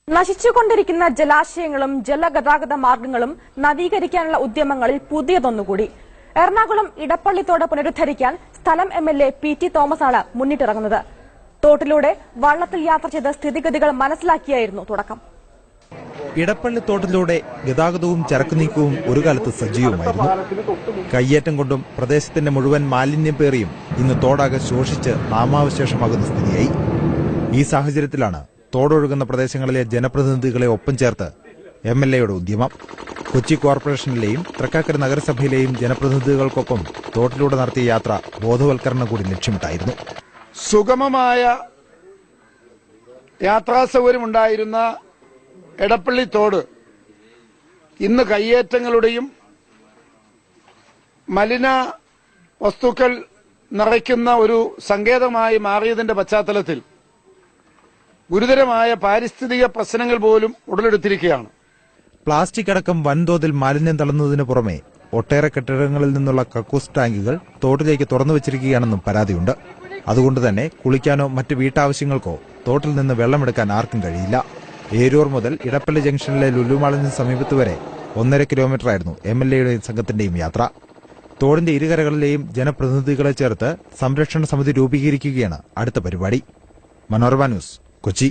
നശിച്ചുകൊണ്ടിരിക്കുന്ന ജലാശയങ്ങളും ജലഗതാഗത മാർഗങ്ങളും നവീകരിക്കാനുള്ള ഉദ്യമങ്ങളിൽ പുതിയതൊന്നുകൂടി. എറണാകുളം ഇടപ്പള്ളിത്തോട് പുനരുദ്ധരിക്കാൻ സ്ഥലം എംഎൽഎ പി.ടി. തോമസാണ് മുന്നിട്ടിറങ്ങുന്നത്. തോട്ടിലൂടെ വള്ളത്തിൽ യാത്ര ചെയ്ത സ്ഥിതിഗതികൾ മനസ്സിലാക്കിയായിരുന്നു തുടക്കം. ഇടപ്പള്ളിത്തോട്ടിലൂടെ ഗതാഗതവും ചരക്കുനീക്കവും ഒരു കാലത്ത് സജീവമായിരുന്നു. കയ്യേറ്റം കൊണ്ടും പ്രദേശത്തിന്റെ മുഴുവൻ മാലിന്യം പേറിയും ഇന്ന് തോടാകെ ശോഷിച്ച് നാമാവശേഷമാകുന്ന സ്ഥിതിയായി. ഈ സാഹചര്യത്തിലാണ് തോടൊഴുകുന്ന പ്രദേശങ്ങളിലെ ജനപ്രതിനിധികളെ ഒപ്പം ചേർത്ത് എംഎൽഎയുടെ ഉദ്യമം. കൊച്ചി കോർപ്പറേഷനിലെയും തൃക്കാക്കര നഗരസഭയിലെയും ജനപ്രതിനിധികൾക്കൊപ്പം തോട്ടിലൂടെ നടത്തിയ യാത്ര ബോധവൽക്കരണം കൂടി ലക്ഷ്യമിട്ടായിരുന്നു. സുഗമമായ യാത്രാ സൗകര്യമുണ്ടായിരുന്ന എടപ്പള്ളി തോട് ഇന്ന് കയ്യേറ്റങ്ങളുടെയും മലിന വസ്തുക്കൾ നിറയ്ക്കുന്ന ഒരു സങ്കേതമായി മാറിയതിന്റെ പശ്ചാത്തലത്തിൽ ഗുരുതരമായ പാരിസ്ഥിതിക പ്രശ്നങ്ങൾ പോലും ഉടലെടുത്തിരിക്കുകയാണ്. പ്ലാസ്റ്റിക് അടക്കം വൻതോതിൽ മാലിന്യം തള്ളുന്നതിന് പുറമെ ഒട്ടേറെ കെട്ടിടങ്ങളിൽ നിന്നുള്ള കക്കൂസ് ടാങ്കുകൾ തോട്ടിലേക്ക് തുറന്നുവച്ചിരിക്കുകയാണെന്നും പരാതിയുണ്ട്. അതുകൊണ്ട് തന്നെ കുളിക്കാനോ മറ്റ് വീട്ടാവശ്യങ്ങൾക്കോ തോട്ടിൽ നിന്ന് വെള്ളമെടുക്കാൻ ആർക്കും കഴിയില്ല. ഏരൂർ മുതൽ ഇടപ്പള്ളി ജംഗ്ഷനിലെ ലുലുമാളിന് സമീപത്ത് വരെ 1.5 കിലോമീറ്ററായിരുന്നു എംഎൽഎയുടെയും സംഘത്തിന്റെയും യാത്ര. തോടിന്റെ ഇരുകരകളിലെയും ജനപ്രതിനിധികളെ ചേർത്ത് സംരക്ഷണ സമിതി രൂപീകരിക്കുകയാണ് അടുത്ത പരിപാടി. മനോരമ ന്യൂസ്, കൊച്ചി.